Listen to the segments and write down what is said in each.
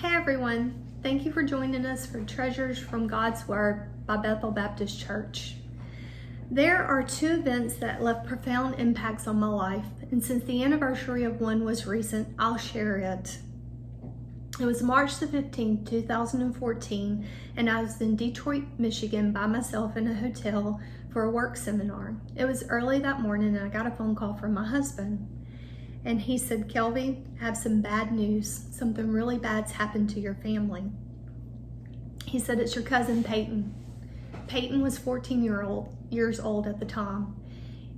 Hey everyone, thank you for joining us for Treasures from God's Word by Bethel Baptist Church. There are two events that left profound impacts on my life, and since the anniversary of one was recent, I'll share it. It was March the 15th, 2014, and I was in Detroit, Michigan by myself in a hotel for a work seminar. It was early that morning and I got a phone call from my husband. And he said, "Kelvie, I have some bad news. Something really bad's happened to your family." He said, "It's your cousin Peyton." Peyton was 14 years old at the time.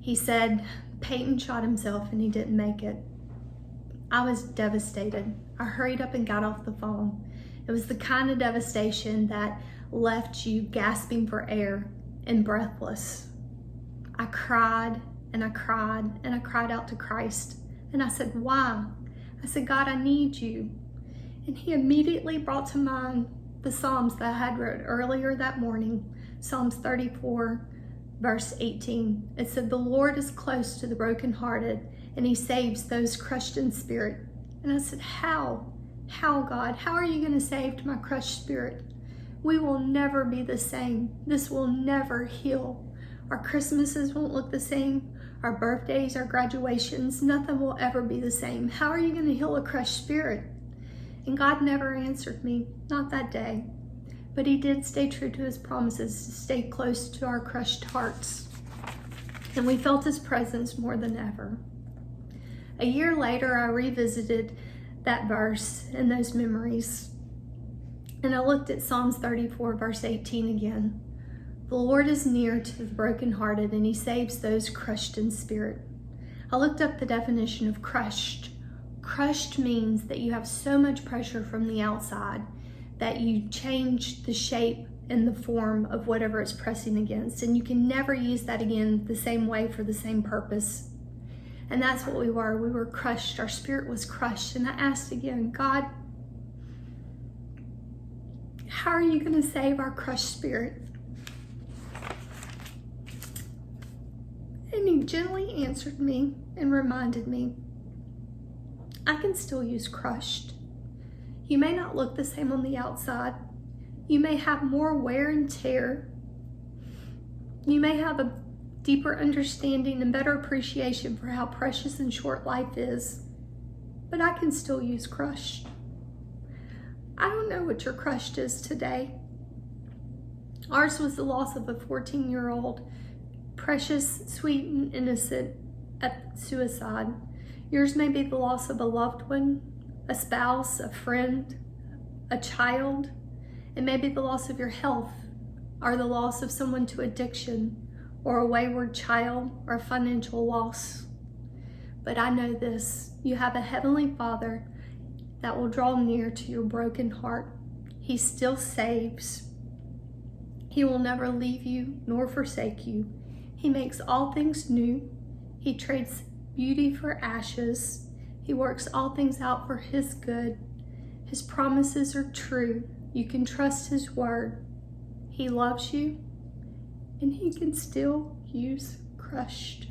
He said, "Peyton shot himself and he didn't make it." I was devastated. I hurried up and got off the phone. It was the kind of devastation that left you gasping for air and breathless. I cried and I cried and I cried out to Christ. And I said, "Why?" I said, "God, I need you." And he immediately brought to mind the Psalms that I had read earlier that morning, Psalms 34, verse 18. It said, "The Lord is close to the brokenhearted, and he saves those crushed in spirit." And I said, How, God? How are you going to save my crushed spirit? We will never be the same. This will never heal. Our Christmases won't look the same. Our birthdays, our graduations, nothing will ever be the same. How are you going to heal a crushed spirit? And God never answered me, not that day. But he did stay true to his promises to stay close to our crushed hearts. And we felt his presence more than ever. A year later, I revisited that verse and those memories. And I looked at Psalms 34, verse 18 again. "The Lord is near to the brokenhearted, and he saves those crushed in spirit." I looked up the definition of crushed. Crushed means that you have so much pressure from the outside that you change the shape and the form of whatever it's pressing against, and you can never use that again the same way for the same purpose. And that's what we were. We were crushed. Our spirit was crushed. And I asked again, "God, how are you going to save our crushed spirit?" And he gently answered me and reminded me, "I can still use crushed. You may not look the same on the outside. You may have more wear and tear. You may have a deeper understanding and better appreciation for how precious and short life is. But I can still use crushed." I don't know what your crushed is today. Ours was the loss of a 14-year-old, precious, sweet, and innocent at suicide. Yours may be the loss of a loved one, a spouse, a friend, a child. It may be the loss of your health, or the loss of someone to addiction, or a wayward child, or a financial loss. But I know this, you have a heavenly Father that will draw near to your broken heart. He still saves. He will never leave you nor forsake you. He makes all things new. He trades beauty for ashes. He works all things out for his good. His promises are true. You can trust his word. He loves you, and he can still use crushed.